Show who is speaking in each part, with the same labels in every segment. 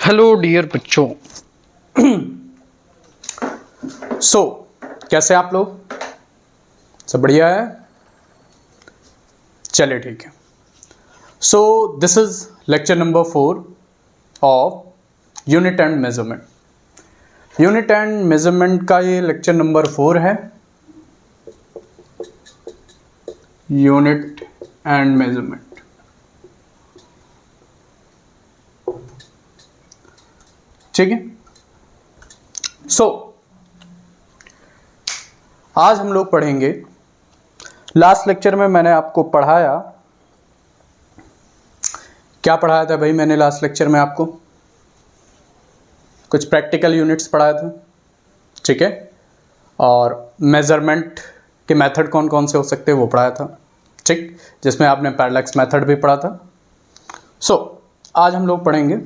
Speaker 1: Hello dear बच्चों।
Speaker 2: कैसे आप लोग? सब बढ़िया है? चलिए ठीक है। This is lecture number 4 of unit and measurement. Unit and measurement का ये लेक्चर नंबर 4 है। Unit and measurement. ठीक है। आज हम लोग पढ़ेंगे, लास्ट लेक्चर में मैंने आपको पढ़ाया, क्या पढ़ाया था भाई? मैंने लास्ट लेक्चर में आपको कुछ प्रैक्टिकल यूनिट्स पढ़ाए थे, ठीक है, और मेजरमेंट के मेथड कौन कौन से हो सकते हैं वो पढ़ाया था, ठीक, जिसमें आपने पैरेलैक्स मेथड भी पढ़ा था। आज हम लोग पढ़ेंगे,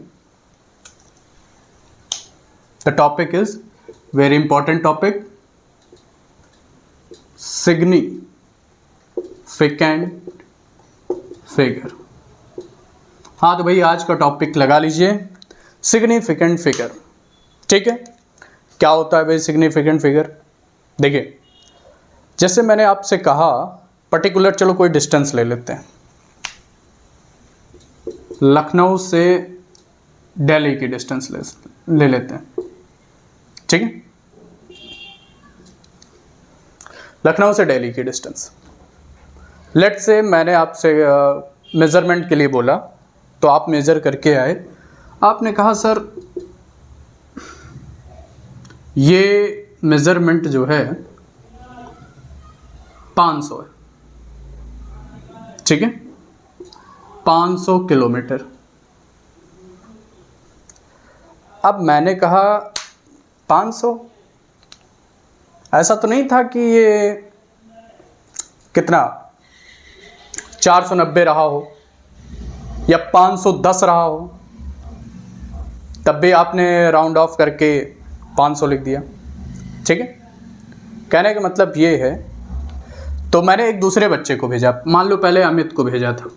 Speaker 2: the topic is very important topic, significant figure. हाँ तो भाई आज का टॉपिक लगा लीजिए, सिग्निफिकेंट फिगर। ठीक है, क्या होता है भाई सिग्निफिकेंट फिगर? देखिए, जैसे मैंने आपसे कहा, पर्टिकुलर, चलो कोई डिस्टेंस ले लेते हैं, लखनऊ से दिल्ली की डिस्टेंस ले लेते हैं, ठीक है, लखनऊ से दिल्ली की डिस्टेंस। लेट्स से मैंने आपसे मेज़रमेंट के लिए बोला, तो आप मेज़र करके आए, आपने कहा सर ये मेज़रमेंट जो है 500 है, ठीक है, 500 किलोमीटर। अब मैंने कहा 500, ऐसा तो नहीं था कि ये कितना 490 रहा हो या 510 रहा हो, तब भी आपने राउंड ऑफ करके 500 लिख दिया, ठीक है। कहने का मतलब ये है, तो मैंने एक दूसरे बच्चे को भेजा, मान लो पहले अमित को भेजा था,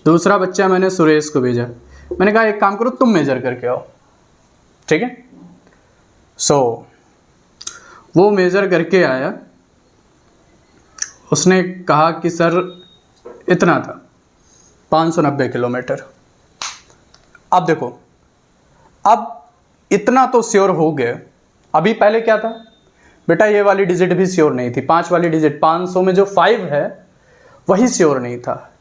Speaker 2: दूसरा बच्चा मैंने सुरेश को भेजा, मैंने कहा एक काम करो तुम मेजर करके आओ, ठीक है। वो मेजर करके आया, उसने कहा कि सर इतना था 590 किलोमीटर। अब देखो, अब इतना तो श्योर हो गया, अभी पहले क्या था बेटा, ये वाली डिजिट भी श्योर नहीं थी, 5 वाली डिजिट 500 में जो 5 है वही श्योर नहीं था।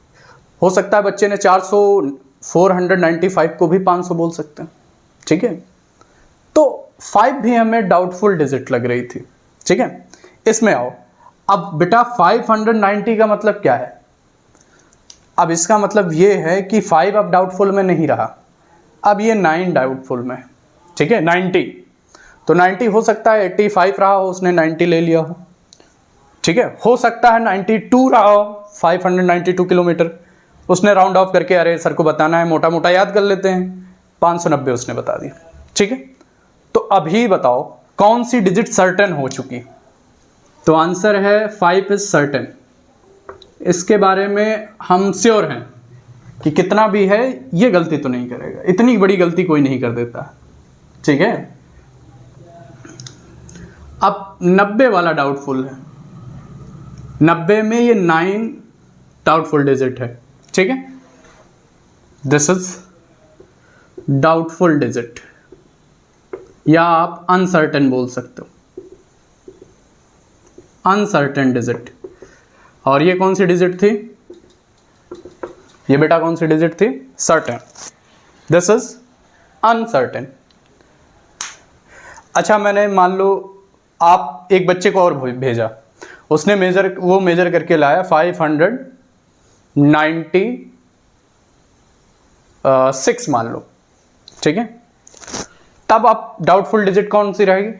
Speaker 2: हो सकता है बच्चे ने 495 को भी 500 बोल सकते हैं, ठीक है। तो 5 भी हमें डाउटफुल डिजिट लग रही थी, ठीक है। इसमें आओ, अब बेटा 590 का मतलब क्या है? अब इसका मतलब ये है कि 5 अब डाउटफुल में नहीं रहा, अब ये 9 डाउटफुल में, ठीक है, 90। तो 90 हो सकता है 85 रहा हो, उसने 90 ले लिया हो, ठीक है। हो सकता है 92 रहा हो, 592 किलोमीटर, उसने राउंड ऑफ करके, अरे सर को बताना है, मोटा मोटा याद कर लेते हैं, 590 उसने बता दिया, ठीक है। तो अभी बताओ कौन सी डिजिट सर्टेन हो चुकी? तो आंसर है 5 इज सर्टेन। इसके बारे में हम श्योर हैं कि कितना भी है ये गलती तो नहीं करेगा, इतनी बड़ी गलती कोई नहीं कर देता, ठीक है। अब 90 वाला डाउटफुल है, 90 में ये 9 डाउटफुल डिजिट है, ठीक है, दिस इज डाउटफुल डिजिट, या आप अनसर्टेन बोल सकते हो, अनसर्टेन डिजिट। और ये कौन सी डिजिट थी? ये बेटा कौन सी डिजिट थी? Certain, this is uncertain. अच्छा, मैंने मान लो आप एक बच्चे को और भेजा, उसने वो मेजर करके लाया 596 मान लो, ठीक है। तब आप डाउटफुल डिजिट कौन सी रहेगी?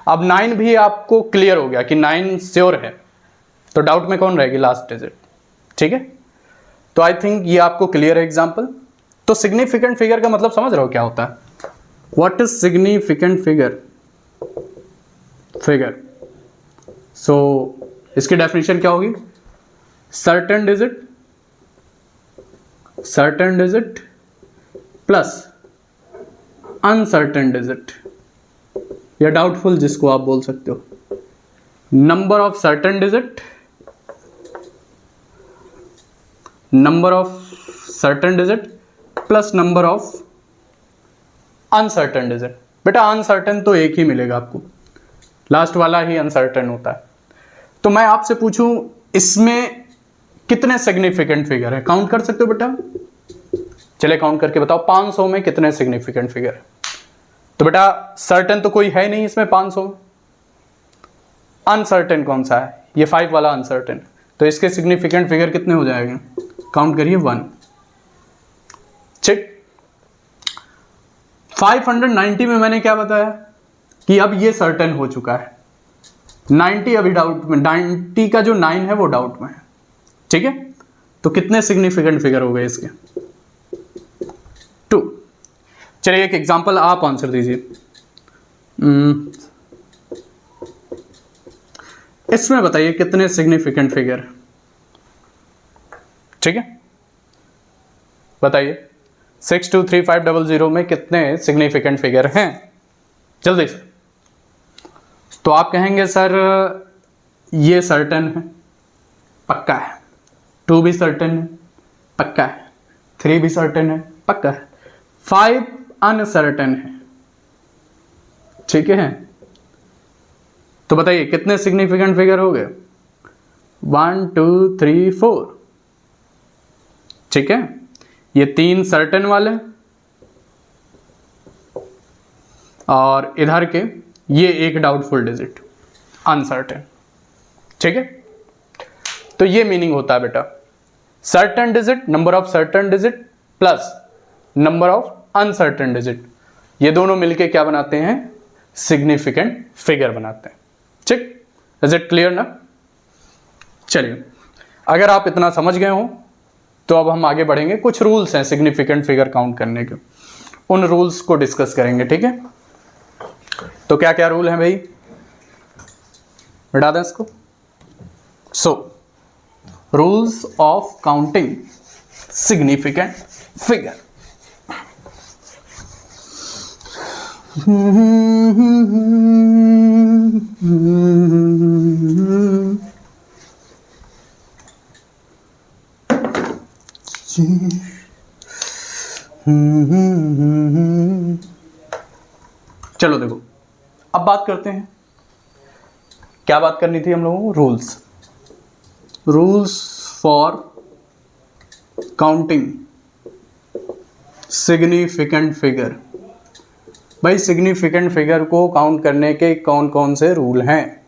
Speaker 2: अब 9 भी आपको क्लियर हो गया कि 9 श्योर है, तो डाउट में कौन रहेगी? लास्ट डिजिट, ठीक है। तो आई थिंक ये आपको क्लियर है एग्जांपल। तो सिग्निफिकेंट फिगर का मतलब समझ रहे हो क्या होता है? What is significant figure? इसकी डेफिनेशन क्या होगी? Certain digit plus uncertain digit या डाउटफुल जिसको आप बोल सकते हो, number of certain digit, number of certain digit plus number of uncertain digit. बेटा अनसर्टेन तो एक ही मिलेगा आपको, लास्ट वाला ही अनसर्टेन होता है। तो मैं आपसे पूछूं इसमें कितने सिग्निफिकेंट फिगर है, काउंट कर सकते हो बेटा? चले काउंट करके बताओ 500 में कितने सिग्निफिकेंट फिगर है। तो बेटा सर्टेन तो कोई है नहीं इसमें 500 में, अनसर्टेन कौन सा है? ये 5 वाला अनसर्टेन। तो इसके सिग्निफिकेंट फिगर कितने हो जाएंगे? काउंट करिए 1। ठीक, 590 में मैंने क्या बताया कि अब ये सर्टेन हो चुका है, 90 अभी डाउट में, 90 का जो 9 है वो डाउट में है। ठीक है, तो कितने सिग्निफिकेंट फिगर हो गए इसके? 2। चलिए एक एग्जांपल आप आंसर दीजिए। इसमें बताइए कितने सिग्निफिकेंट फिगर? ठीक है, बताइए 623500 में कितने सिग्निफिकेंट फिगर हैं जल्दी से। तो आप कहेंगे सर ये सर्टेन है, पक्का है, 2 भी सर्टेन है, पक्का है, 3 भी सर्टेन है, पक्का है, 5 अनसर्टेन है। ठीक है, तो बताइए कितने सिग्निफिकेंट फिगर हो गए? 1 2 3 4। ठीक है, ये 3 सर्टेन वाले और इधर के ये एक डाउटफुल डिजिट अनसर्टेन। ठीक है, तो ये मीनिंग होता है बेटा certain digit, number of certain digit plus number of uncertain digit, ये दोनों मिलके क्या बनाते हैं? सिग्निफिकेंट फिगर बनाते हैं। ठीक, इज इट क्लियर ना? चलिए, अगर आप इतना समझ गए हो तो अब हम आगे बढ़ेंगे। कुछ रूल्स हैं सिग्निफिकेंट फिगर काउंट करने के, उन रूल्स को डिस्कस करेंगे। ठीक है, तो क्या क्या रूल है भाई, बता दें इसको। So rules of counting significant figure. चलो देखो, अब बात करते हैं, क्या बात करनी थी हम लोगों को? Rules, rules for counting significant figure. भाई सिग्निफिकेंट फिगर को काउंट करने के कौन कौन से रूल हैं?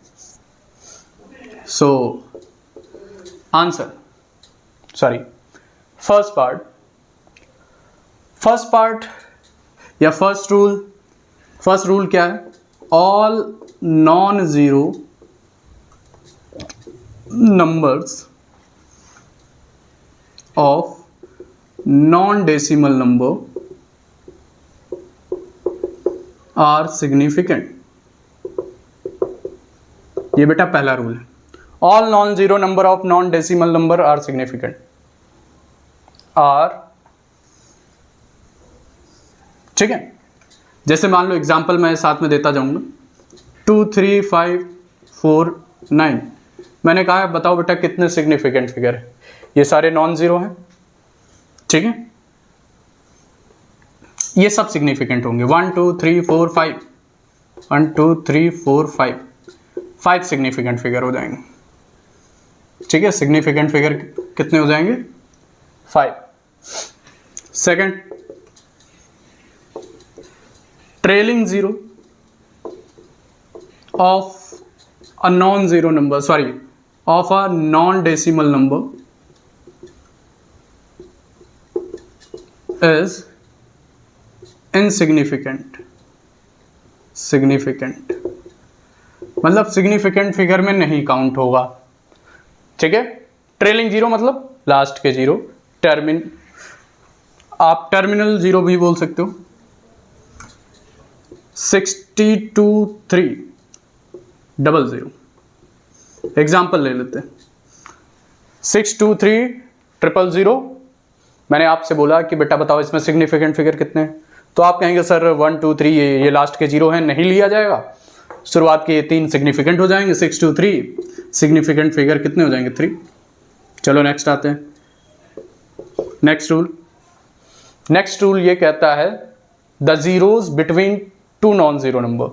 Speaker 2: So answer, sorry, first part या फर्स्ट रूल क्या है? All non zero numbers of non decimal number are significant. ये बेटा पहला रूल है, all non zero number of non decimal number are significant. Are, ठीक है, जैसे मान लो एग्जांपल मैं साथ में देता जाऊंगा, 2 3 5 4 9। मैंने कहा है बताओ बेटा कितने सिग्निफिकेंट फिगर है? ये सारे नॉन जीरो हैं। ठीक है, ये सब सिग्निफिकेंट होंगे। 1 2 3 4 5, 1 2 3 4 5, 5 सिग्निफिकेंट फिगर हो जाएंगे। ठीक है, सिग्निफिकेंट फिगर कितने हो जाएंगे? 5। Second, trailing zero of a non zero number, sorry, of a non decimal number is insignificant. Significant मतलब सिग्निफिकेंट फिगर में नहीं काउंट होगा। ठीक है, ट्रेलिंग जीरो मतलब लास्ट के जीरो, आप टर्मिनल जीरो भी बोल सकते हो। 62300 एग्जाम्पल ले लेते हैं। 62300, मैंने आपसे बोला कि बेटा बताओ इसमें सिग्निफिकेंट फिगर कितने हैं, तो आप कहेंगे सर 1 2 3 ये लास्ट के जीरो हैं, नहीं लिया जाएगा। शुरुआत के 3 सिग्निफिकेंट हो जाएंगे, 6 2 3 सिग्निफिकेंट फिगर कितने हो जाएंगे 3। चलो नेक्स्ट आते हैं। नेक्स्ट रूल ये कहता है the zeros between two non zero number,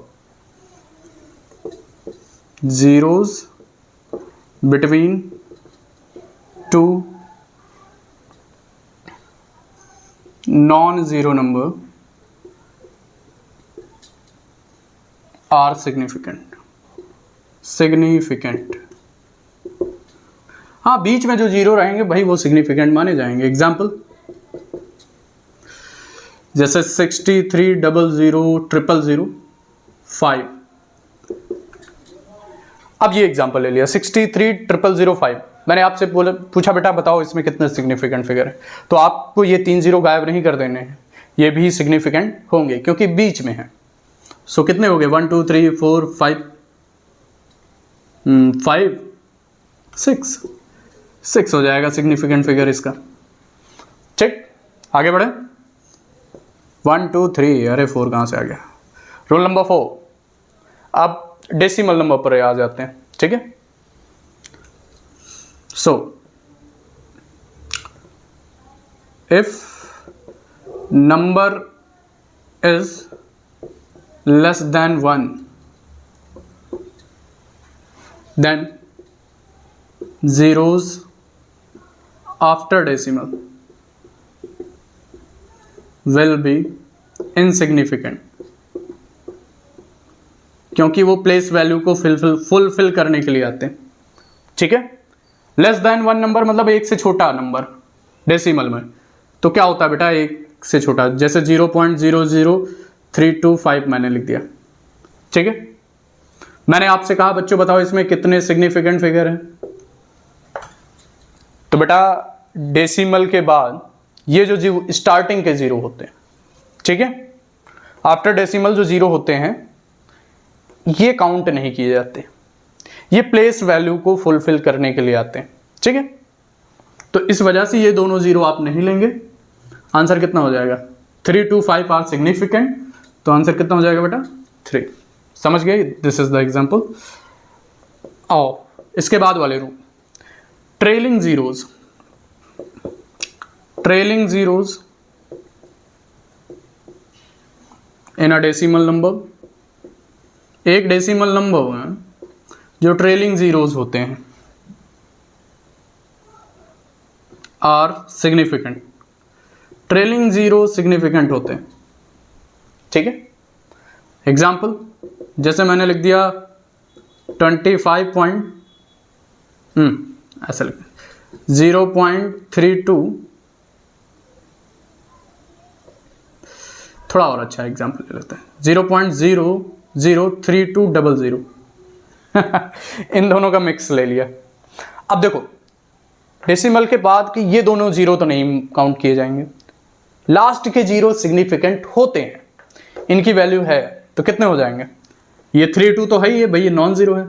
Speaker 2: zeros between two non zero number are significant. हाँ, बीच में जो जीरो रहेंगे भाई वो सिग्निफिकेंट माने जाएंगे। एग्जाम्पल जैसे 63 00 000 5। अब ये एग्जाम्पल ले लिया 63 000 5। मैंने आपसे पूछा बेटा बताओ इसमें कितने सिग्निफिकेंट फिगर है, तो आपको ये 3 जीरो गायब नहीं कर देने हैं, ये भी सिग्निफिकेंट होंगे क्योंकि बीच में है। सो कितने हो गए 1 2 3 4 5 5 6 हो जाएगा सिग्निफिकेंट फिगर इसका। ठीक, आगे बढ़े। 1 2 3, अरे 4 कहाँ से आ गया। रूल नंबर 4, अब डेसिमल नंबर पर आ जाते हैं। ठीक है, so if number is less than 1 then zeros after decimal will be insignificant, क्योंकि वो प्लेस वैल्यू को फुलफिल करने के लिए आते हैं। ठीक है, लेस देन 1 नंबर मतलब एक से छोटा नंबर डेसिमल में, तो क्या होता है बेटा एक से छोटा, जैसे 0.00325 मैंने लिख दिया। ठीक है, मैंने आपसे कहा बच्चों बताओ इसमें कितने सिग्निफिकेंट फिगर हैं, तो बेटा डेसिमल के बाद ये जो स्टार्टिंग के जीरो होते हैं, ठीक है, आफ्टर डेसिमल जो जीरो होते हैं ये काउंट नहीं किए जाते, ये प्लेस वैल्यू को फुलफिल करने के लिए आते हैं। ठीक है, तो इस वजह से ये दोनों जीरो आप नहीं लेंगे। आंसर कितना हो जाएगा 3 2 5 आर सिग्निफिकेंट, तो आंसर कितना हो जाएगा बेटा 3। समझ गए, दिस इज द एग्जांपल। आओ इसके बाद वाले rule, trailing zeros in a decimal number. एक डेसिमल नंबर में जो ट्रेलिंग जीरोज होते हैं are significant, trailing zero significant होते हैं। ठीक है, एग्जाम्पल जैसे मैंने लिख दिया 25 ऐसा लिख 0.32, थोड़ा और अच्छा एग्जाम्पल ले लेते हैं 0.00320 इन दोनों का मिक्स ले लिया। अब देखो डेसिमल के बाद कि ये दोनों जीरो तो नहीं काउंट किए जाएंगे, लास्ट के जीरो सिग्निफिकेंट होते हैं, इनकी वैल्यू है, तो कितने हो जाएंगे, ये 3 2 तो है ही है भाई, ये नॉन जीरो है,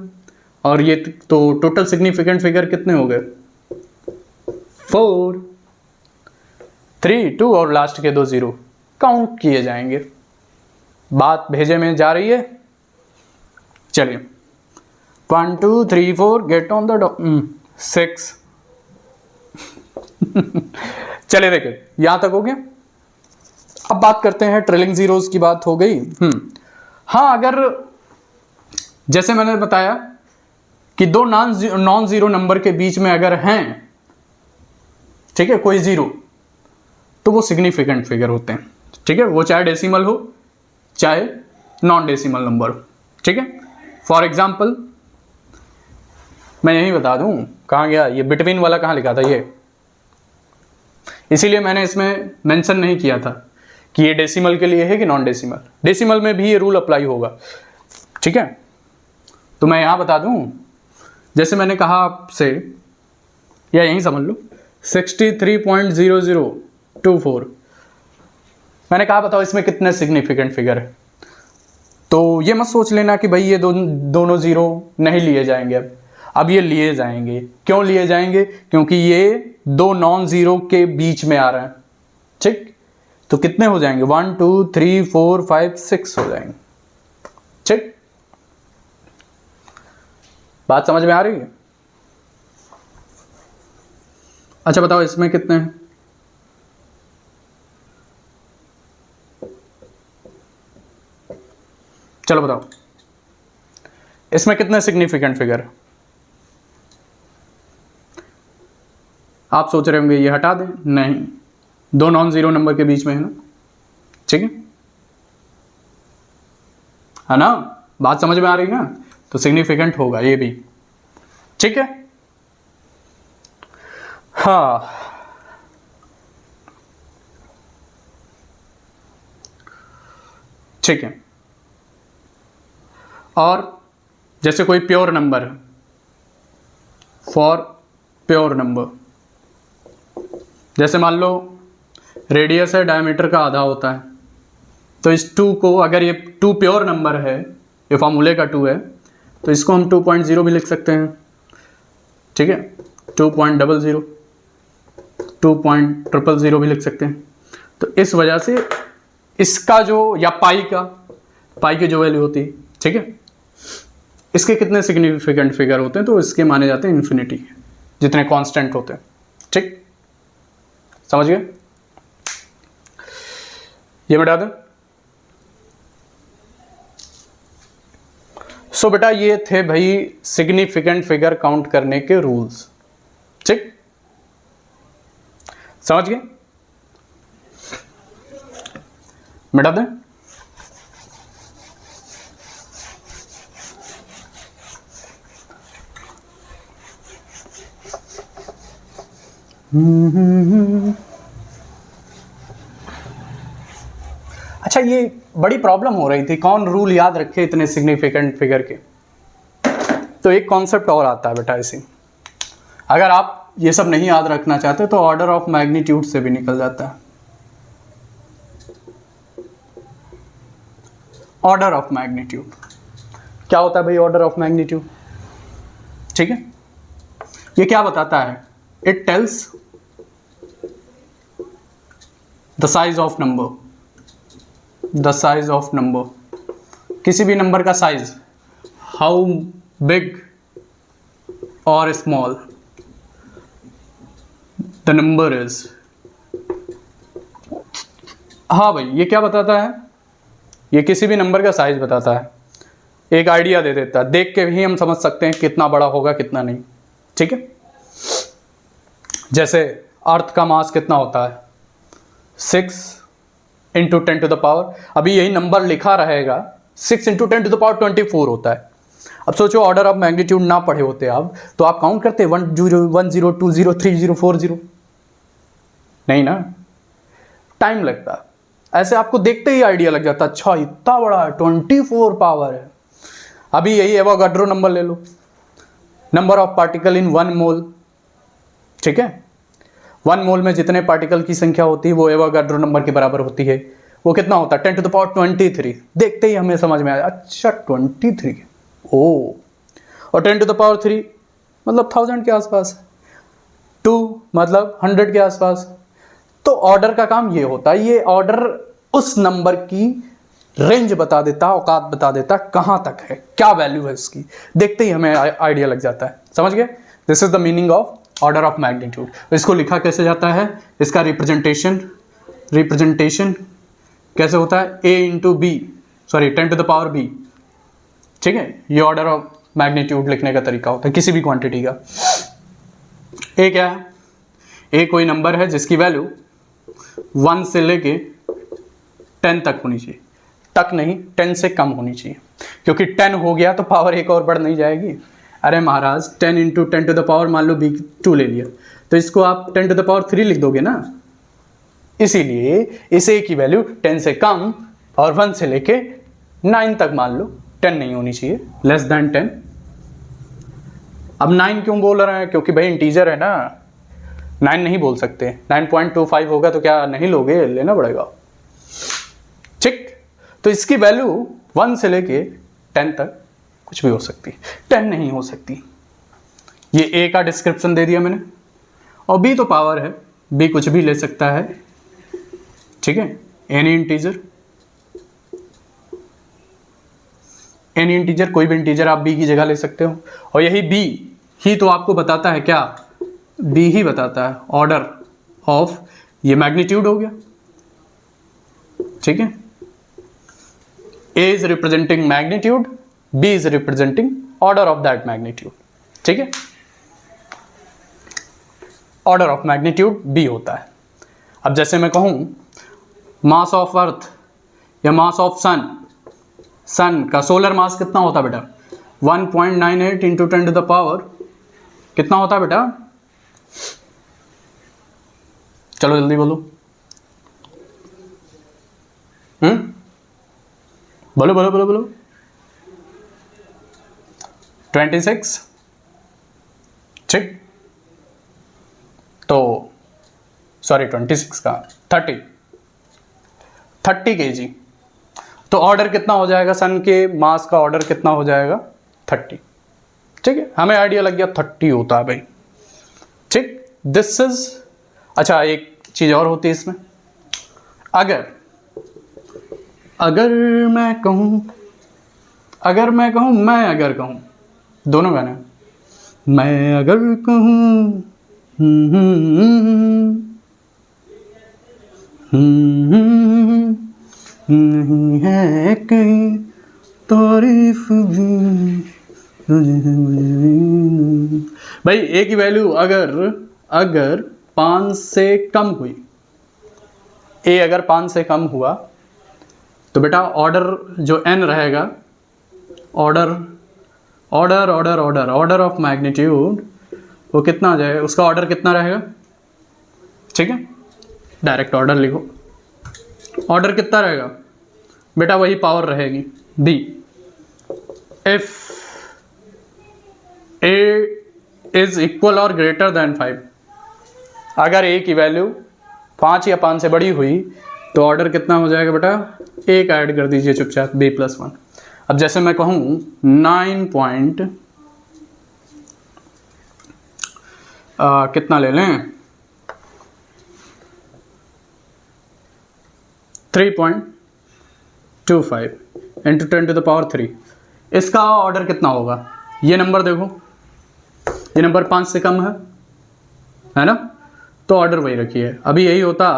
Speaker 2: और ये तो टोटल सिग्निफिकेंट फिगर कितने हो गए 4 3 2 और लास्ट के दो जीरो काउंट किए जाएंगे। बात भेजे में जा रही है। चलिए 1 2 3 4 गेट ऑन द 6 चलिए देखिए यहां तक हो गया। अब बात करते हैं ट्रेलिंग जीरोज की बात हो गई। हाँ, अगर जैसे मैंने बताया कि दो नॉन जीरो नंबर के बीच में अगर हैं, ठीक है, कोई जीरो, तो वो सिग्निफिकेंट फिगर होते हैं। ठीक है, वो चाहे डेसिमल हो चाहे नॉन डेसिमल नंबर हो। ठीक है, फॉर एग्जाम्पल मैं यही बता दूं, कहाँ गया ये बिटवीन वाला, कहाँ लिखा था ये, इसीलिए मैंने इसमें मेंशन नहीं किया था कि ये डेसिमल के लिए है कि नॉन डेसिमल। डेसिमल में भी ये रूल अप्लाई होगा। ठीक है, तो मैं यहाँ बता दूं, जैसे मैंने कहा आपसे, या यहीं समझ लो 63.0024, मैंने कहा बताओ इसमें कितने सिग्निफिकेंट फिगर है, तो ये मत सोच लेना कि भाई ये दोनों जीरो नहीं लिए जाएंगे। अब ये लिए जाएंगे। क्यों लिए जाएंगे? क्योंकि ये दो नॉन जीरो के बीच में आ रहे हैं। ठीक, तो कितने हो जाएंगे, 1 2 3 4 5 6 हो जाएंगे। ठीक, बात समझ में आ रही है? अच्छा बताओ इसमें कितने हैं? चलो बताओ इसमें कितने सिग्निफिकेंट फिगर? आप सोच रहे होंगे ये हटा दें, नहीं, दो नॉन जीरो नंबर के बीच में है ना। ठीक है ना, बात समझ में आ रही है ना, तो सिग्निफिकेंट होगा ये भी। ठीक है, हाँ ठीक है। और जैसे कोई प्योर नंबर है, फॉर प्योर नंबर, जैसे मान लो रेडियस है, डायमीटर का आधा होता है, तो इस 2 को, अगर ये 2 प्योर नंबर है, ये फॉर्मूले का 2 है, तो इसको हम 2.0 भी लिख सकते हैं। ठीक है, 2.00, 2.000 भी लिख सकते हैं। तो इस वजह से इसका जो, या पाई की जो वैल्यू होती है, ठीक है, इसके कितने सिग्निफिकेंट फिगर होते हैं, तो इसके माने जाते हैं इन्फिनिटी, जितने कांस्टेंट होते हैं। ठीक, समझ गए? ये मिटा दें। सो बेटा ये थे भाई सिग्निफिकेंट फिगर काउंट करने के रूल्स। ठीक, समझ गए? मिटा दें। अच्छा, ये बड़ी प्रॉब्लम हो रही थी, कौन रूल याद रखे इतने सिग्निफिकेंट फिगर के। तो एक कॉन्सेप्ट और आता है बेटा इसी, अगर आप ये सब नहीं याद रखना चाहते तो ऑर्डर ऑफ मैग्नीट्यूड से भी निकल जाता है। ऑर्डर ऑफ मैग्नीट्यूड क्या होता है भाई? ऑर्डर ऑफ मैग्नीट्यूड, ठीक है, ये क्या बताता है? It tells the size of number, the size of number, किसी भी नंबर का साइज, हाउ बिग और स्मॉल द नंबर इज। हाँ भाई, ये क्या बताता है? ये किसी भी नंबर का साइज बताता है, एक आइडिया दे देता है, देख के भी हम समझ सकते हैं कितना बड़ा होगा कितना नहीं। ठीक है, जैसे अर्थ का मास कितना होता है? 6 इंटू 10 टू द पावर, अभी यही नंबर लिखा रहेगा, 6 इंटू 10 टू द पावर 24 होता है। अब सोचो ऑर्डर ऑफ मैग्नीट्यूड ना पढ़े होते आप तो आप काउंट करते 1 0 1 0 2 0 3 0 4 0, नहीं ना, टाइम लगता। ऐसे आपको देखते ही आइडिया लग जाता, अच्छा इतना बड़ा है, 24 पावर है। अभी यही एवोगाड्रो नंबर ले लो, नंबर ऑफ पार्टिकल इन 1 मोल, ठीक है, 1 मोल में जितने पार्टिकल की संख्या होती है वो एवोगाड्रो नंबर के बराबर होती है। वो कितना होता है? 10 टू द पावर 23। देखते ही हमें समझ में आया, अच्छा 23, ओ, और 10 टू द पावर 3 मतलब 1000 के आसपास, 2 मतलब 100 के आसपास। तो ऑर्डर का काम ये होता है, ये ऑर्डर उस नंबर की रेंज बता देता, औकात बता देता, कहां तक है, क्या वैल्यू है इसकी, देखते ही हमें आइडिया लग जाता है। समझ गए? This is the meaning of order of magnitude. इसको लिखा कैसे जाता है? इसका रिप्रेजेंटेशन कैसे होता है? a into B, sorry 10 to the power b, ठीक है, ये ऑर्डर ऑफ मैग्नीट्यूड लिखने का तरीका होता है किसी भी क्वांटिटी का। a क्या है? a कोई नंबर है जिसकी वैल्यू 1 से लेके 10 तक होनी चाहिए, तक नहीं 10 से कम होनी चाहिए, क्योंकि 10 हो गया तो पावर एक और बढ़ नहीं जाएगी। अरे महाराज 10 इंटू 10 टू द पावर, मान लो b2 ले लिया, तो इसको आप 10 टू द पावर 3 लिख दोगे ना, इसीलिए इस a की वैल्यू 10 से कम और 1 से लेके 9 तक मान लो 10 नहीं होनी चाहिए, लेस देन 10। अब 9 क्यों बोल रहे हैं? क्योंकि भाई इंटीजर है ना, 9 नहीं बोल सकते, 9.25 होगा तो क्या नहीं लोगे? लेना पड़ेगा। ठीक, तो इसकी वैल्यू 1 से लेके 10 तक कुछ भी हो सकती है, 10 नहीं हो सकती। ये a का डिस्क्रिप्शन दे दिया मैंने, और b तो पावर है, b कुछ भी ले सकता है, ठीक है, एनी इंटीजर, एनी इंटीजर, कोई भी इंटीजर आप b की जगह ले सकते हो। और यही b ही तो आपको बताता है क्या, b ही बताता है ऑर्डर ऑफ, ये मैग्नीट्यूड हो गया, ठीक है। a is representing magnitude, b is representing order of that magnitude, ठीक है। ऑर्डर ऑफ मैग्नीट्यूड b होता है। अब जैसे मैं कहूं मास ऑफ अर्थ या मास ऑफ सन, सन का सोलर मास कितना होता है बेटा, 1.98 इंटू 10 टू द पावर कितना होता है बेटा, चलो जल्दी बोलो, बोलो बोलो बोलो बोलो, 26, ठीक। तो सॉरी 26 का 30 kg, तो ऑर्डर कितना हो जाएगा, सन के मास का ऑर्डर कितना हो जाएगा 30, ठीक है। हमें आइडिया लग गया 30 होता है भाई, ठीक। दिस इज, अच्छा एक चीज और होती है इसमें, अगर मैं कहूं मैं अगर कहूं, दोनों गाने, मैं अगर कहूं नहीं है कहीं तारीफ भी, भाई ए की वैल्यू अगर 5 से कम हुई, ए अगर 5 से कम हुआ तो बेटा ऑर्डर जो n रहेगा, ऑर्डर ऑफ मैग्नीट्यूड वो कितना आ जाएगा, उसका ऑर्डर कितना रहेगा, ठीक है। डायरेक्ट ऑर्डर लिखो, ऑर्डर कितना रहेगा बेटा, वही पावर रहेगी b, if a is equal और ग्रेटर देन 5, अगर a की वैल्यू 5 या 5 से बड़ी हुई तो ऑर्डर कितना हो जाएगा बेटा, एक ऐड कर दीजिए चुपचाप, b+1। अब जैसे मैं कहूं 9 कितना ले लें, 3.25 इंटू 10 टू द पावर 3, इसका ऑर्डर कितना होगा, ये नंबर देखो, ये नंबर 5 से कम है ना, तो ऑर्डर वही रखिए। अभी यही होता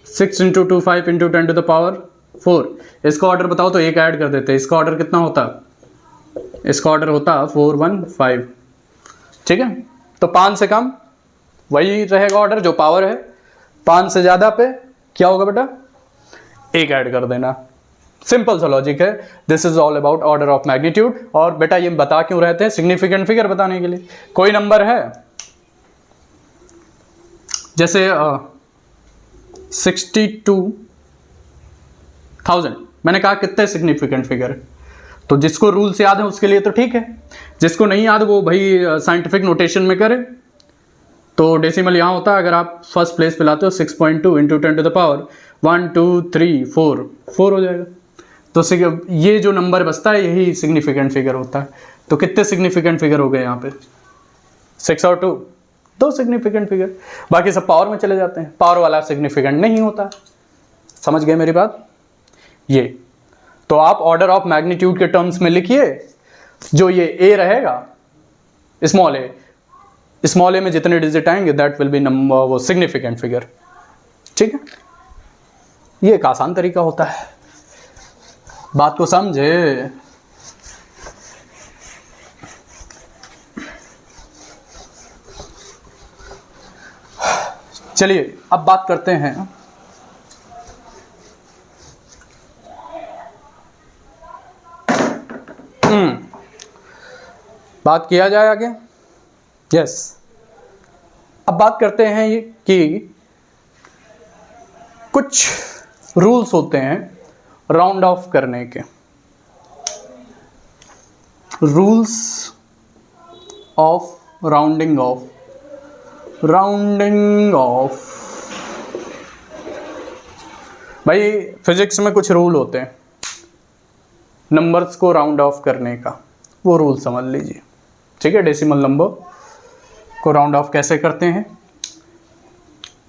Speaker 2: 6 into 25 into 10 to the power 4, इसका ऑर्डर बताओ तो एक ऐड कर देते, इसका ऑर्डर कितना होता, इसका ऑर्डर होता 415, ठीक है। तो 5 से कम वही रहेगा ऑर्डर जो पावर है, 5 से ज़्यादा पे क्या होगा बेटा, एक ऐड कर देना, सिंपल सा लॉजिक है। This is all about order of magnitude. और बेटा ये बता क्यों रहते हैं, सिग्निफिकेंट फिगर बताने के लिए। कोई नंबर है जैसे 62,000, मैंने कहा कितने सिग्निफिकेंट फिगर है, तो जिसको रूल्स याद है उसके लिए तो ठीक है, जिसको नहीं याद वो भाई साइंटिफिक नोटेशन में करे। तो डेसिमल यहाँ होता है, अगर आप फर्स्ट प्लेस पे लाते हो 6.2 इंटू 10 टू द पावर 1 2 3 4 4 हो जाएगा। तो ये जो नंबर बचता है यही सिग्निफिकेंट फिगर होता है। तो कितने सिग्निफिकेंट फिगर हो गए यहाँ पे, 6 और 2, 2 सिग्निफिकेंट फिगर, बाकी सब पावर में चले जाते हैं, पावर वाला सिग्निफिकेंट नहीं होता। समझ गए मेरी बात। ये तो आप ऑर्डर ऑफ मैग्नीट्यूड के टर्म्स में लिखिए, जो ये ए रहेगा स्मॉल ए में जितने डिजिट आएंगे दैट विल बी नंबर, वो सिग्निफिकेंट फिगर, ठीक है। ये एक आसान तरीका होता है, बात को समझे। चलिए अब बात करते हैं बात किया जाए आगे। यस, अब बात करते हैं ये कि कुछ रूल्स होते हैं राउंड ऑफ करने के। रूल्स ऑफ राउंडिंग ऑफ भाई फिजिक्स में कुछ रूल होते हैं नंबर्स को राउंड ऑफ करने का, वो रूल समझ लीजिए, ठीक है। डेसिमल नंबर को राउंड ऑफ कैसे करते हैं,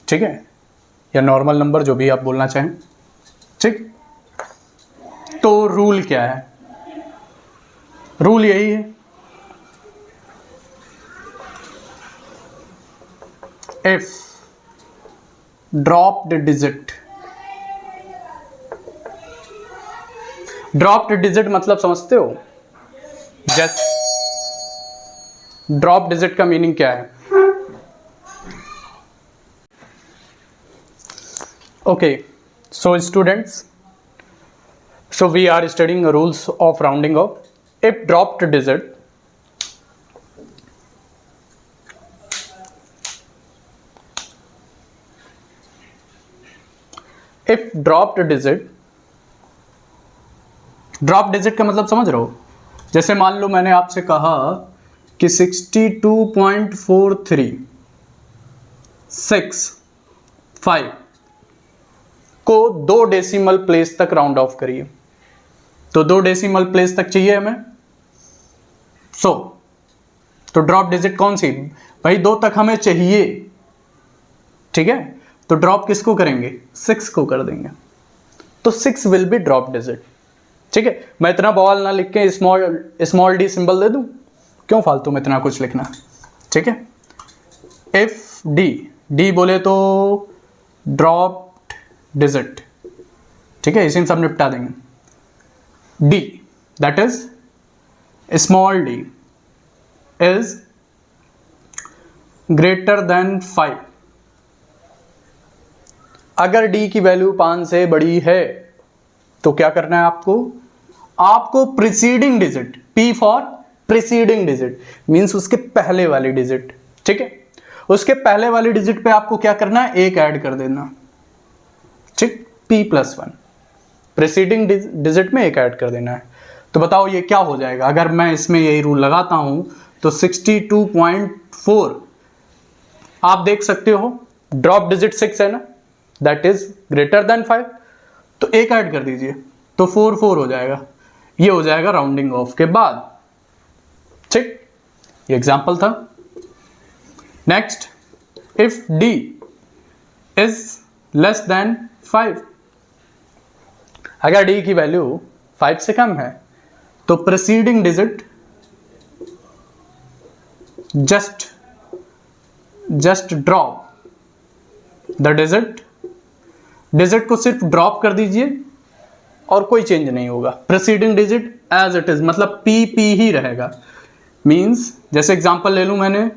Speaker 2: ठीक है। या नॉर्मल नंबर, जो भी आप बोलना चाहें, ठीक। तो रूल क्या है? रूल यही है, if dropped digit, dropped digit मतलब समझते हो? जस्ट ड्रॉप डिजिट का मीनिंग क्या है? Okay, so students, so we are studying the rules of rounding off. If dropped digit drop digit का मतलब समझ रहे हो? जैसे मान लो मैंने आपसे कहा कि 62.4365 को 2 डेसिमल प्लेस तक राउंड ऑफ करिए। तो 2 डेसिमल प्लेस तक चाहिए हमें। तो ड्रॉप डिजिट कौन सी भाई? 2 तक हमें चाहिए, ठीक है। तो ड्रॉप किसको करेंगे? 6 को कर देंगे। तो 6 विल बी ड्रॉप डिजिट, ठीक है। मैं इतना बवाल ना लिख के स्मॉल डी सिंबल दे दूं, क्यों फालतू में इतना कुछ लिखना, ठीक है। इफ डी बोले तो ड्रॉप डिजिट, ठीक है, इसी में सब निपटा देंगे। D that is small D is greater than 5। अगर डी की वैल्यू 5 से बड़ी है तो क्या करना है आपको preceding digit, P for preceding digit means उसके पहले वाली डिजिट, ठीक है। उसके पहले वाली डिजिट पे आपको क्या करना है? 1 ऐड कर देना, ठीक। p+1 प्रीसीडिंग डिजिट में 1 ऐड कर देना है। तो बताओ ये क्या हो जाएगा? अगर मैं इसमें यही रूल लगाता हूं तो 62.4 आप देख सकते हो, ड्रॉप डिजिट 6 है ना, दैट इज ग्रेटर देन 5। तो 1 ऐड कर दीजिए तो 4 हो जाएगा। ये हो जाएगा राउंडिंग ऑफ के बाद, ठीक। ये एग्जांपल था। Next, if d is less then 5, अगर d की वैल्यू 5 से कम है तो preceding digit just drop the digit को सिर्फ ड्रॉप कर दीजिए और कोई चेंज नहीं होगा। Preceding digit as it is, मतलब p ही रहेगा। मींस जैसे एग्जांपल ले लूं मैंने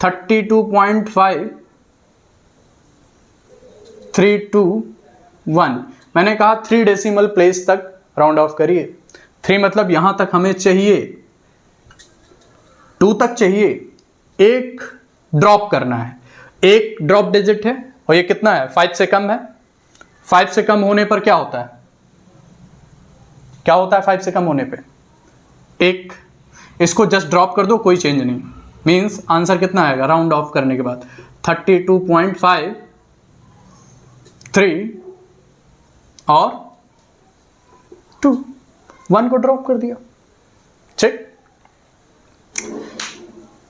Speaker 2: 32.5321, मैंने कहा 3 डेसिमल प्लेस तक राउंड ऑफ करिए। 3 मतलब यहां तक हमें चाहिए, 2 तक चाहिए, 1 ड्रॉप करना है। 1 ड्रॉप डिजिट है और ये कितना है? 5 से कम है। 5 से कम होने पर क्या होता है? 5 से कम होने पे 1, इसको जस्ट ड्रॉप कर दो, कोई चेंज नहीं। मींस आंसर कितना आएगा राउंड ऑफ करने के बाद? 32.53 और 2, 1 को ड्रॉप कर दिया, ठीक।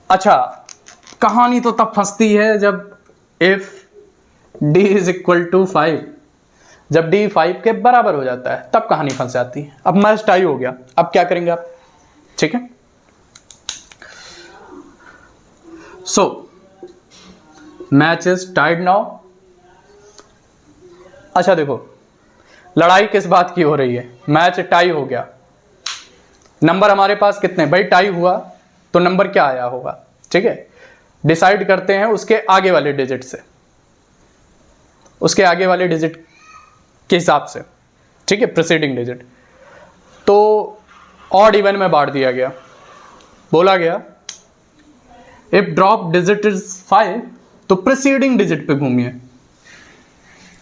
Speaker 2: अच्छा, कहानी तो तब फंसती है जब if d is equal to 5, जब d 5 के बराबर हो जाता है तब कहानी फंस जाती है। अब मैच टाई हो गया, अब क्या करेंगे आप, ठीक है। So match is tied now. अच्छा देखो, लड़ाई किस बात की हो रही है? मैच टाई हो गया। नंबर हमारे पास कितने भाई? टाई हुआ तो नंबर क्या आया होगा, ठीक है। डिसाइड करते हैं उसके आगे वाले डिजिट से, उसके आगे वाले डिजिट के हिसाब से, ठीक है, प्रीसीडिंग डिजिट। तो ऑड इवन में बांट दिया गया, बोला गया इफ ड्रॉप डिजिट इज 5 तो प्रीसीडिंग डिजिट पे घूमिए,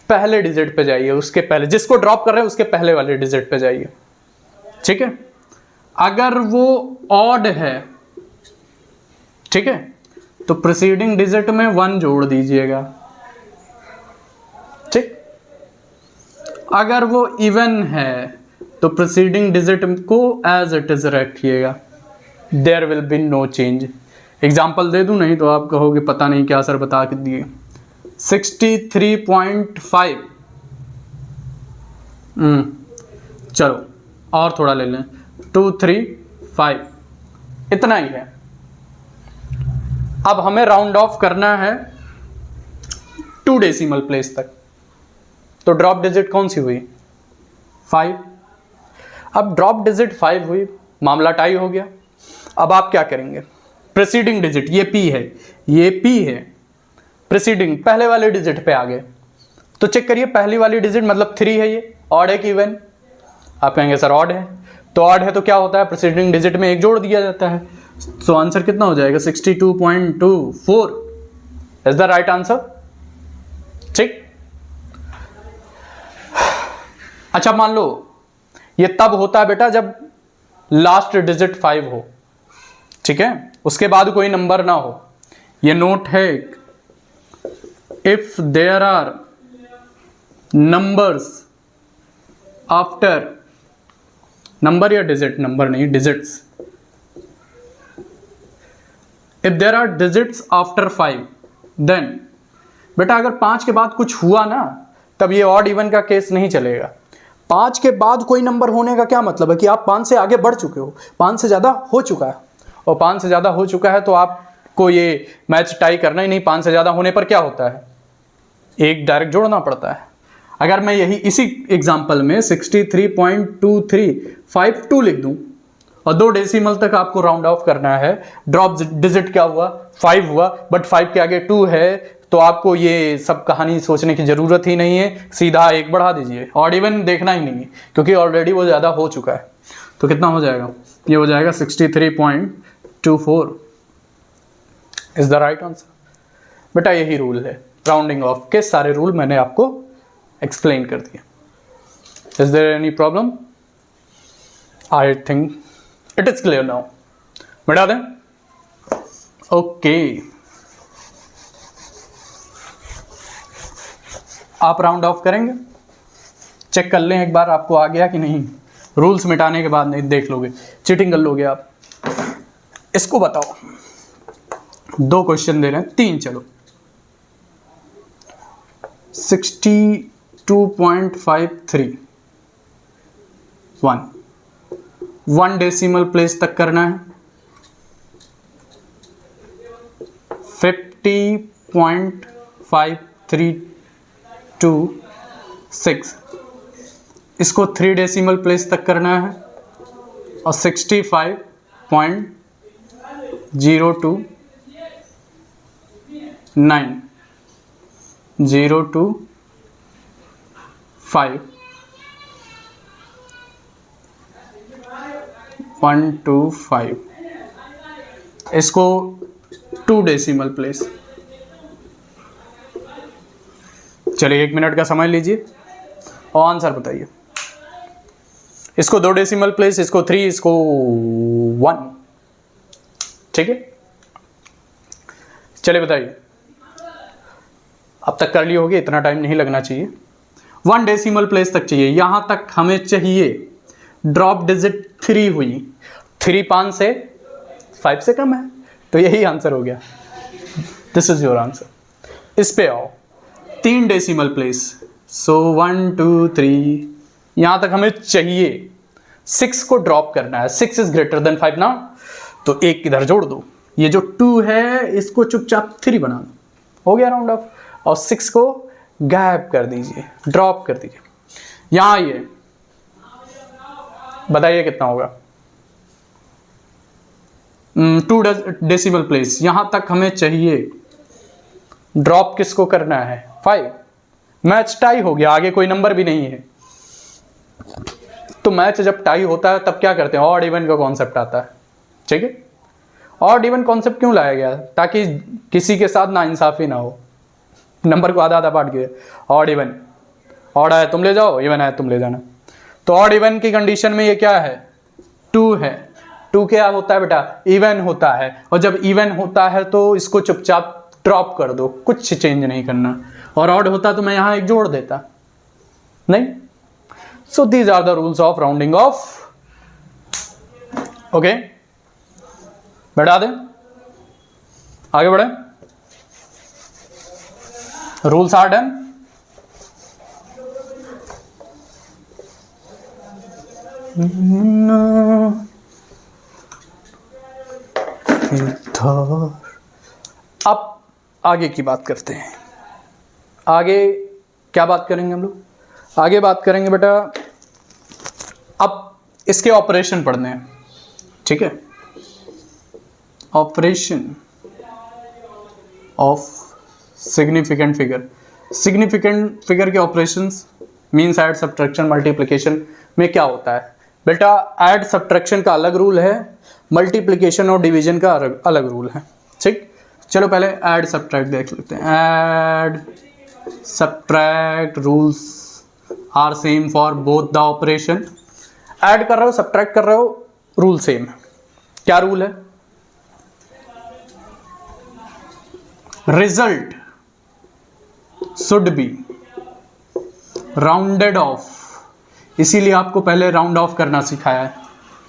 Speaker 2: पहले डिजिट पे जाइए, उसके पहले जिसको ड्रॉप कर रहे हैं उसके पहले वाले डिजिट पे जाइए, ठीक है। अगर वो ऑड है, ठीक है, तो प्रीसीडिंग डिजिट में 1 जोड़ दीजिएगा, ठीक। अगर वो इवन है तो प्रीसीडिंग डिजिट को एज इट इज रखिएगा, there will be no change. Example दे दूं, नहीं तो आप कहोगे पता नहीं क्या सर बता के दिए। 63.5। चलो और थोड़ा ले लें, 235, इतना ही है। अब हमें राउंड ऑफ करना है 2 डेसिमल प्लेस तक, तो ड्रॉप डिजिट कौन सी हुई? 5। अब ड्रॉप डिजिट 5 हुई, मामला टाई हो गया। अब आप क्या करेंगे? प्रीसीडिंग डिजिट, ये P है, ये P है, प्रीसीडिंग पहले वाले डिजिट पे आ गए, तो चेक करिए पहली वाली डिजिट मतलब 3 है, ये ऑड है कि इवन? आप कहेंगे सर ऑड है, तो ऑड है तो क्या होता है, प्रीसीडिंग डिजिट में एक जोड़ दिया जाता है, तो आंसर कितना हो जाएगा? 62.24 इज द राइट आंसर। ठीक। अच्छा मान लो ये तब होता है बेटा जब लास्ट डिजिट 5 हो, ठीक है, उसके बाद कोई नंबर ना हो। ये नोट है, if there are numbers after, number या डिजिट, नंबर नहीं digits, if there are digits after 5 then, बेटा अगर 5 के बाद कुछ हुआ ना तब ये ऑड इवन का केस नहीं चलेगा। 5 के बाद कोई नंबर होने का क्या मतलब है कि आप 5 से आगे बढ़ चुके हो, 5 से ज़्यादा हो चुका है, और 5 से ज़्यादा हो चुका है तो आपको ये मैच टाई करना ही नहीं। 5 से ज़्यादा होने पर क्या होता है? एक डायरेक्ट जोड़ना पड़ता है। अगर मैं यही इसी एग्जाम्पल में 63.2352 लिख दूं और 2 डेसिमल तक आपको राउंड ऑफ करना है, ड्रॉप डिजिट क्या हुआ? 5 हुआ, बट 5 के आगे 2 है, तो आपको ये सब कहानी सोचने की ज़रूरत ही नहीं है, सीधा 1 बढ़ा दीजिए, ऑड इवन देखना ही नहीं है क्योंकि ऑलरेडी वो ज़्यादा हो चुका है। तो कितना हो जाएगा? ये हो जाएगा 63.24 इज़ द राइट आंसर। बेटा यही रूल है राउंडिंग ऑफ के, सारे रूल मैंने आपको एक्सप्लेन कर दिया। Is there any problem? I think it is clear now. बढ़ा दें? ओके, आप राउंड ऑफ करेंगे? चेक कर लें एक बार आपको आ गया कि नहीं। रूल्स मिटाने के बाद नहीं देख लोगे, चीटिंग कर लोगे आप। इसको बताओ, 2 क्वेश्चन दे रहे हैं, 3 चलो। 62.53 1 डेसिमल प्लेस तक करना है। 50.5326 इसको 3 डेसिमल प्लेस तक करना है, और 65.029025 125 इसको 2 डेसिमल प्लेस। चलिए 1 मिनट का समय लीजिए और आंसर बताइए। इसको 2 डेसिमल प्लेस, इसको 3, इसको 1, ठीक है। चलिए बताइए, अब तक कर ली होगी, इतना टाइम नहीं लगना चाहिए। 1 डेसिमल प्लेस तक चाहिए, यहां तक हमें चाहिए। ड्रॉप डिजिट 3 हुई, 3 5 से 5 से कम है, तो यही आंसर हो गया। This is your answer. इस पे आओ, 3 डेसिमल प्लेस, सो 1 2 3 यहां तक हमें चाहिए। 6 को ड्रॉप करना है, 6 इज ग्रेटर देन 5 ना, तो 1 इधर जोड़ दो। ये जो 2 है इसको चुपचाप 3 बना दो, हो गया राउंड ऑफ। और 6 को गायब कर दीजिए, ड्रॉप कर दीजिए। यहां ये बताइए कितना होगा? 2 डेसिमल प्लेस, यहां तक हमें चाहिए। ड्रॉप किसको करना है? 5। मैच टाई हो गया, आगे कोई नंबर भी नहीं है। तो मैच जब टाई होता है तब क्या करते हैं? ऑड इवन का कॉन्सेप्ट आता है, ठीक है। ऑड इवन कॉन्सेप्ट क्यों लाया गया? ताकि किसी के साथ नाइंसाफी ना हो, नंबर को आधा आधा बांट के। ऑड इवन, ऑड आया तुम ले जाओ, इवन आया तुम ले जाना। तो ऑड इवन की कंडीशन में ये क्या है? 2 है। 2 क्या होता है बेटा? इवन होता है। और जब इवन होता है तो इसको चुपचाप ड्रॉप कर दो, कुछ चेंज नहीं करना। और ऑड होता तो मैं यहां 1 जोड़ देता, नहीं। So these are the rules of rounding off. Okay, बढ़ा दें, आगे बढ़े। Rules are done. अब आगे की बात करते हैं। आगे क्या बात करेंगे हम लोग? आगे बात करेंगे बेटा, अब इसके ऑपरेशन पढ़ने हैं, ठीक है। Operation of significant figure. Significant figure के operations means add, subtraction, multiplication में क्या होता है बेटा? ऐड सब्ट्रैक्शन का अलग रूल है, मल्टीप्लिकेशन और डिवीजन का अलग रूल है, ठीक। चलो पहले ऐड सब्ट्रैक्ट देख लेते हैं। Add subtract rules are same for both the operation. Add कर रहे हो, सब्ट्रैक्ट कर रहे हो, रूल सेम है। क्या रूल है? Result should be rounded off, इसीलिए आपको पहले राउंड ऑफ करना सिखाया है।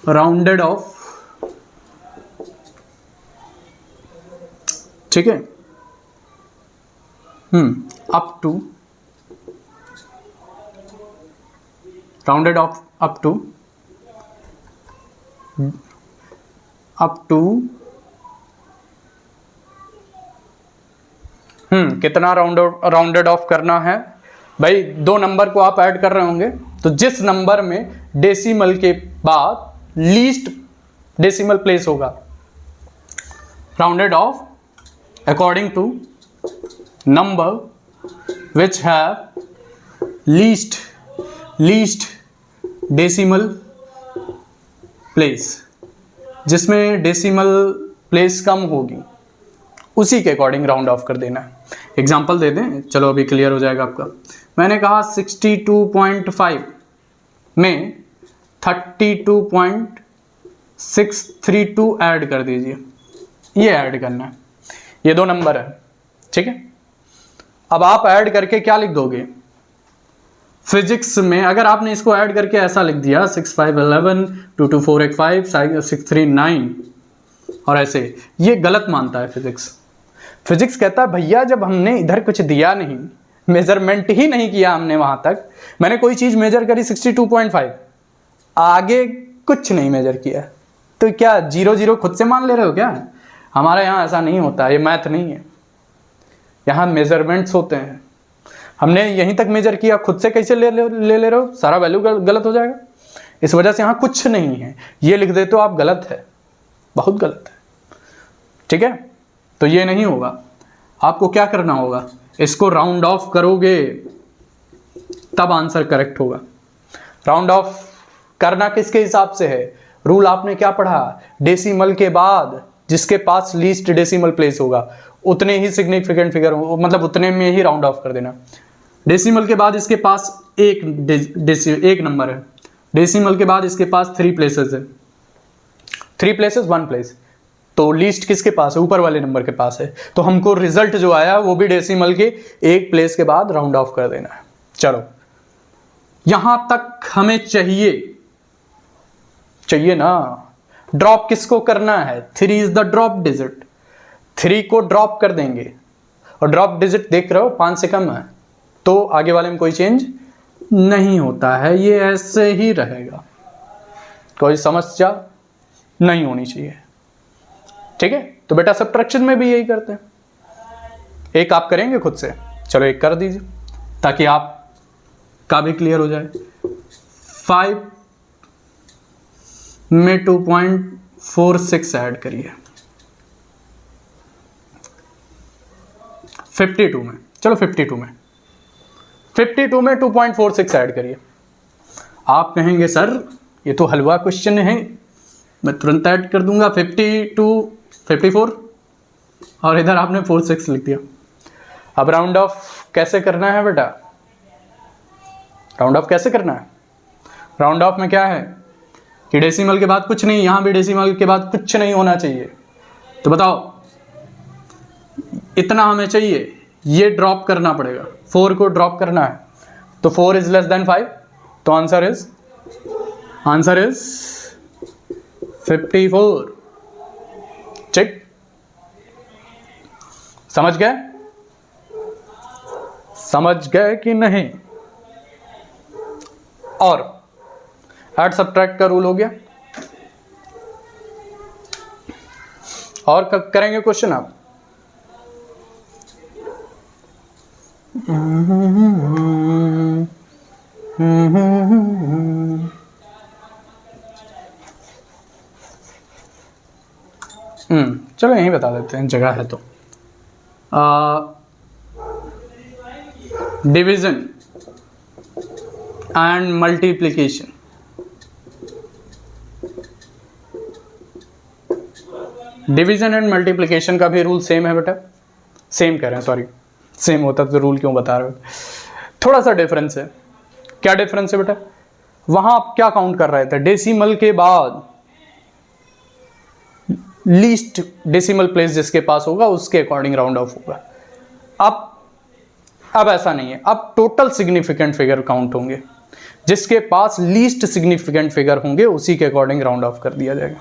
Speaker 2: राउंडेड ऑफ, ठीक है, up to, rounded off up to कितना राउंडेड ऑफ करना है भाई? दो नंबर को आप ऐड कर रहे होंगे, तो जिस नंबर में डेसिमल के बाद लीस्ट डेसिमल प्लेस होगा, rounded off according to number which have least decimal place, जिसमें डेसिमल प्लेस कम होगी, उसी के अकॉर्डिंग राउंड ऑफ कर देना है। एग्जाम्पल दे दें, चलो अभी क्लियर हो जाएगा आपका। मैंने कहा 62.5 में 32.632 ऐड कर दीजिए, ये ऐड करना है, ये दो नंबर है, ठीक है। अब आप ऐड करके क्या लिख दोगे? फिजिक्स में अगर आपने इसको ऐड करके ऐसा लिख दिया 6511 22485 639 और ऐसे, ये गलत मानता है फिजिक्स कहता है भैया जब हमने इधर कुछ दिया नहीं, मेजरमेंट ही नहीं किया हमने, वहां तक मैंने कोई चीज मेजर करी 62.5, आगे कुछ नहीं मेजर किया, तो क्या 0 खुद से मान ले रहे हो क्या? हमारे यहाँ ऐसा नहीं होता, ये मैथ नहीं है, यहाँ मेजरमेंट्स होते हैं। हमने यहीं तक मेजर किया, खुद से कैसे ले रहे हो? सारा वैल्यू गलत हो जाएगा। इस वजह से यहाँ कुछ नहीं है, ये लिख देते हो आप, गलत है, बहुत गलत है, ठीक है। तो ये नहीं होगा। आपको क्या करना होगा? इसको राउंड ऑफ करोगे तब आंसर करेक्ट होगा। राउंड ऑफ करना किसके हिसाब से है? रूल आपने क्या पढ़ा? डेसिमल के बाद जिसके पास लीस्ट डेसिमल प्लेस होगा उतने ही सिग्निफिकेंट फिगर, मतलब उतने में ही राउंड ऑफ कर देना। डेसिमल के बाद इसके पास एक नंबर है, डेसिमल के बाद इसके पास 3 प्लेसेस है, 3 प्लेसेस 1 प्लेस, तो लीस्ट किसके पास है? ऊपर वाले नंबर के पास है। तो हमको रिजल्ट जो आया वो भी डेसिमल के एक प्लेस के बाद राउंड ऑफ कर देना है। चलो यहां तक हमें चाहिए ना। ड्रॉप किसको करना है? 3 इज द ड्रॉप डिजिट, 3 को ड्रॉप कर देंगे, और ड्रॉप डिजिट देख रहे हो 5 से कम है, तो आगे वाले में कोई चेंज नहीं होता है, ये ऐसे ही रहेगा, कोई समस्या नहीं होनी चाहिए, ठीक है। तो बेटा सब्ट्रैक्शन में भी यही करते हैं। एक आप करेंगे खुद से, चलो एक कर दीजिए ताकि आप का भी क्लियर हो जाए। 5 में 2.46 ऐड करिए, 52 में, चलो 52 में 2.46 ऐड करिए। आप कहेंगे सर ये तो हलवा क्वेश्चन है, मैं तुरंत ऐड कर दूंगा 52 54, और इधर आपने 46 लिख दिया। अब राउंड ऑफ कैसे करना है बेटा? राउंड ऑफ कैसे करना है? राउंड ऑफ में क्या है कि डेसिमल के बाद कुछ नहीं, यहां भी डेसिमल के बाद कुछ नहीं होना चाहिए। तो बताओ इतना हमें चाहिए, ये ड्रॉप करना पड़ेगा, 4 को ड्रॉप करना है, तो 4 इज लेस देन 5, तो आंसर इज 54, ठीक, समझ गए? समझ गए कि नहीं? और ऐड सब्ट्रैक्ट का रूल हो गया। और कब करेंगे क्वेश्चन आप? चलो यहीं बता देते हैं, जगह है तो। Division and multiplication. Division and multiplication का भी रूल सेम है बेटा, सेम कह रहे हैं, सॉरी, सेम होता तो रूल क्यों बता रहे हो? थोड़ा सा डिफरेंस है। क्या डिफरेंस है बेटा? वहां आप क्या काउंट कर रहे थे? डेसिमल के बाद लीस्ट डेसिमल प्लेस जिसके पास होगा उसके अकॉर्डिंग राउंड ऑफ होगा। अब ऐसा नहीं है, अब टोटल सिग्निफिकेंट फिगर काउंट होंगे, जिसके पास लीस्ट सिग्निफिकेंट फिगर होंगे उसी के अकॉर्डिंग राउंड ऑफ कर दिया जाएगा।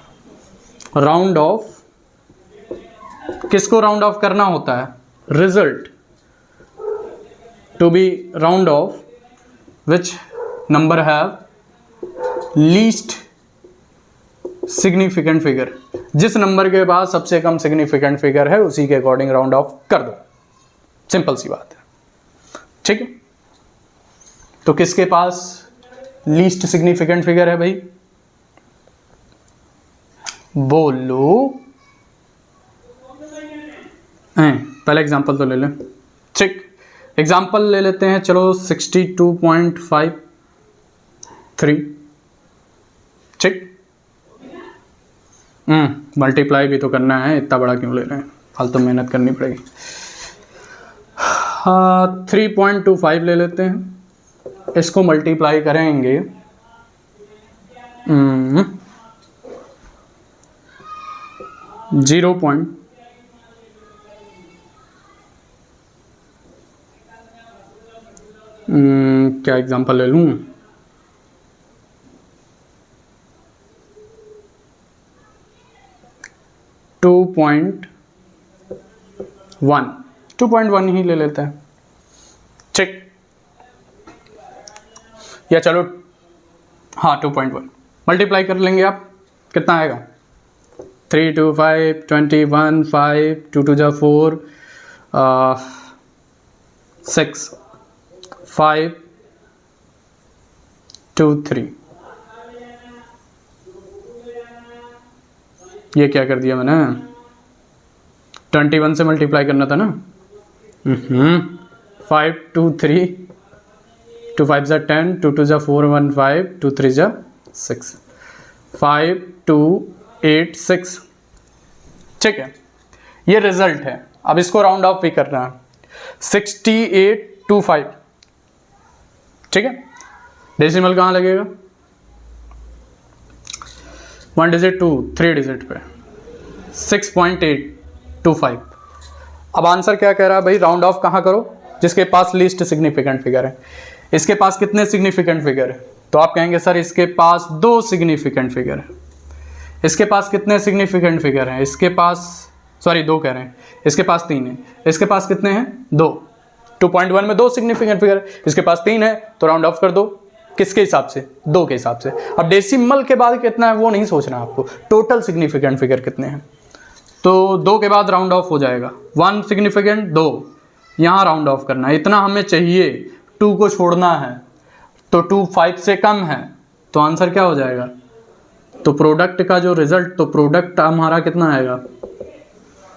Speaker 2: राउंड ऑफ किसको राउंड ऑफ करना होता है? Result to be round off which number have least significant figure. जिस नंबर के बाद सबसे कम सिग्निफिकेंट फिगर है उसी के अकॉर्डिंग राउंड ऑफ कर दो। सिंपल सी बात है, ठीक है? तो किसके पास लीस्ट सिग्निफिकेंट फिगर है भाई? बोलो। पहले एग्जांपल तो ले लें, ठीक? एग्जांपल ले लेते हैं, चलो 62.53, ठीक? मल्टीप्लाई भी तो करना है, इतना बड़ा क्यों ले रहे हैं, फालतू मेहनत करनी पड़ेगी। 3.25 ले लेते हैं, इसको मल्टीप्लाई करेंगे 0. क्या एग्जांपल ले लूँ? टू पॉइंट वन ही ले लेते हैं, ठीक? या चलो हाँ 2.1 मल्टीप्लाई कर लेंगे आप, कितना आएगा? 3 2 5 21 5 2 2 जा 4 6 5 2 3। ये क्या कर दिया मैंने? 21 से मल्टीप्लाई करना था ना। 5 2 3 2 5 जा 10 2 2 जा 4 1 5 2 3 जा 6 5 2 8 6, ठीक है? ये रिजल्ट है। अब इसको राउंड ऑफ भी करना है, 6825, ठीक है? डेसिमल कहाँ लगेगा? 1 डिजिट 2 3 डिजिट पे 6.825। अब आंसर क्या कह रहा है भाई? राउंड ऑफ कहाँ करो? जिसके पास लीस्ट सिग्निफिकेंट फिगर है। इसके पास कितने सिग्निफिकेंट फिगर है? तो आप कहेंगे सर इसके पास 2 सिग्निफिकेंट फिगर है। इसके पास कितने सिग्निफिकेंट फिगर हैं? इसके पास, सॉरी 2 कह रहे हैं, इसके पास 3 है। इसके पास कितने हैं? 2। 2.1 में 2 सिग्निफिकेंट फिगर, इसके पास 3 है, तो राउंड ऑफ कर दो। किसके हिसाब से? 2 के हिसाब से। अब डेसिमल के बाद कितना है वो नहीं सोचना आपको, टोटल सिग्निफिकेंट फिगर कितने हैं। तो 2 के बाद राउंड ऑफ हो जाएगा, 1 सिग्निफिकेंट 2, यहाँ राउंड ऑफ करना है, इतना हमें चाहिए, 2 को छोड़ना है। तो 2 5 से कम है, तो आंसर क्या हो जाएगा? तो प्रोडक्ट का जो रिजल्ट, तो प्रोडक्ट हमारा कितना आएगा?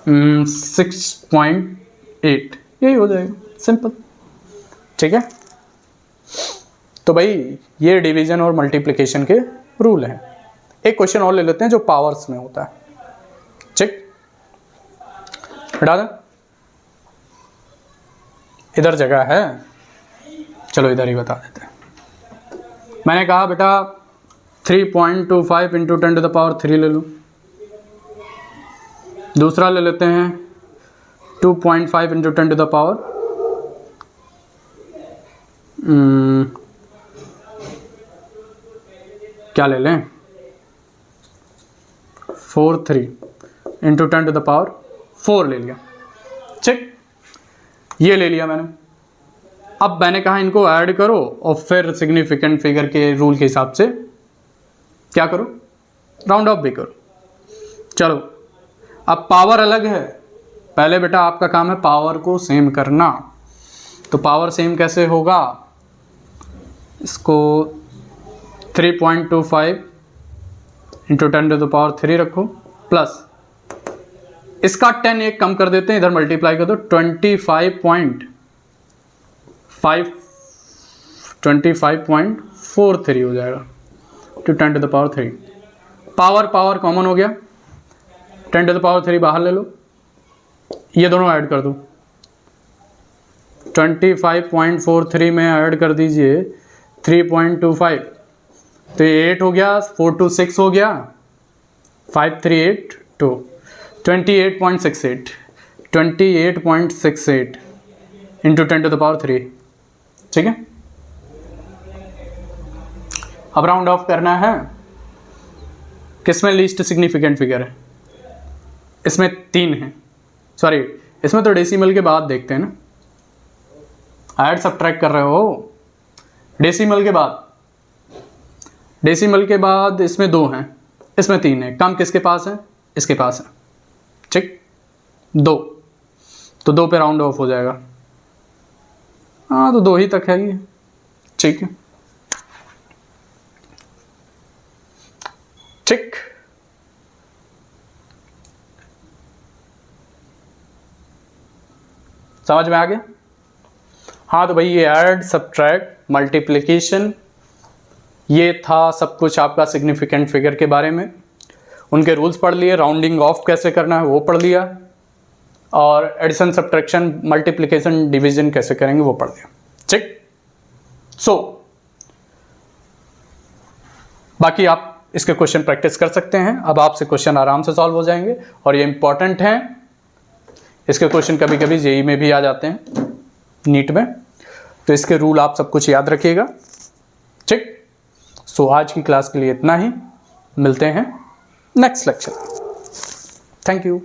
Speaker 2: 6.8, यही हो जाएगा, सिंपल, ठीक है? तो भाई ये डिवीजन और मल्टीप्लिकेशन के रूल हैं। एक क्वेश्चन और ले लेते हैं जो पावर्स में होता है, ठीक? हटा दें, इधर जगह है, चलो इधर ही बता देते हैं। मैंने कहा बेटा 3.25 इंटू 10⁻³ ले लो। दूसरा ले लेते हैं 2.5 इंटू 10⁻, क्या ले लें? 4 इंटू 10⁻⁴ ले लिया, ठीक? ये ले लिया मैंने। अब मैंने कहा इनको ऐड करो और फिर सिग्निफिकेंट फिगर के रूल के हिसाब से क्या करो, राउंड ऑफ भी करो। चलो अब पावर अलग है, पहले बेटा आपका काम है पावर को सेम करना। तो पावर सेम कैसे होगा, इसको 3.25 इंटू 10⁻³ रखो, प्लस इसका 10 एक कम कर देते हैं, इधर मल्टीप्लाई कर दो, 25.43 हो जाएगा टू 10⁻³। पावर कॉमन हो गया, 10⁻³ बाहर ले लो, ये दोनों ऐड कर दो, 25.43 में ऐड कर दीजिए 3.25, तो ये 8 हो गया, 4 2 6 हो गया, 5 3 8 2, 28.68 इंटू 10⁻³, ठीक है। अब राउंड ऑफ करना है, किसमें लीस्ट सिग्निफिकेंट फिगर है, इसमें 3 है, सॉरी इसमें तो डेसिमल के बाद देखते हैं ना, ऐड सब्ट्रैक्ट कर रहे हो, डेसिमल के बाद इसमें 2 हैं, इसमें 3 है, कम किसके पास है, इसके पास है, ठीक, 2, तो 2 पे राउंड ऑफ हो जाएगा, हाँ तो 2 ही तक है ये, ठीक है, ठीक। समझ में आ गया, हाँ तो भाई ये ऐड सब्ट्रैक्ट मल्टीप्लिकेशन, ये था सब कुछ आपका सिग्निफिकेंट फिगर के बारे में, उनके रूल्स पढ़ लिए, राउंडिंग ऑफ कैसे करना है वो पढ़ लिया, और एडिशन सब्ट्रैक्शन मल्टीप्लिकेशन डिवीजन कैसे करेंगे वो पढ़ लिया, ठीक। सो बाकी आप इसके क्वेश्चन प्रैक्टिस कर सकते हैं, अब आपसे क्वेश्चन आराम से सॉल्व हो जाएंगे, और ये इंपॉर्टेंट हैं, इसके क्वेश्चन कभी कभी जेई में भी आ जाते हैं, नीट में, तो इसके रूल आप सब कुछ याद रखिएगा, ठीक। सो आज की क्लास के लिए इतना ही, मिलते हैं नेक्स्ट लेक्चर, थैंक यू।